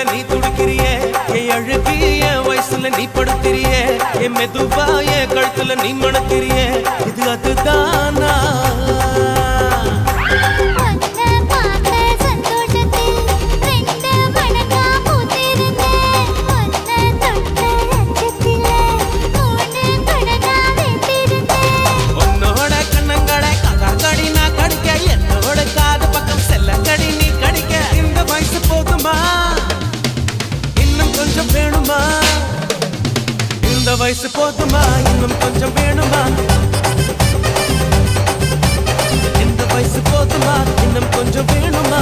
நீ துடிக்கிறியே என் அழுகி என் வயசுல நீ படுத்திரியே என் மெதுவா என் கழுத்துல நீ மணக்கிறியே இது அதுதானா வயசு போதுமா இன்னும் கொஞ்சம் வேணுமா இந்த வயசு போதுமா இன்னும் கொஞ்சம் வேணுமா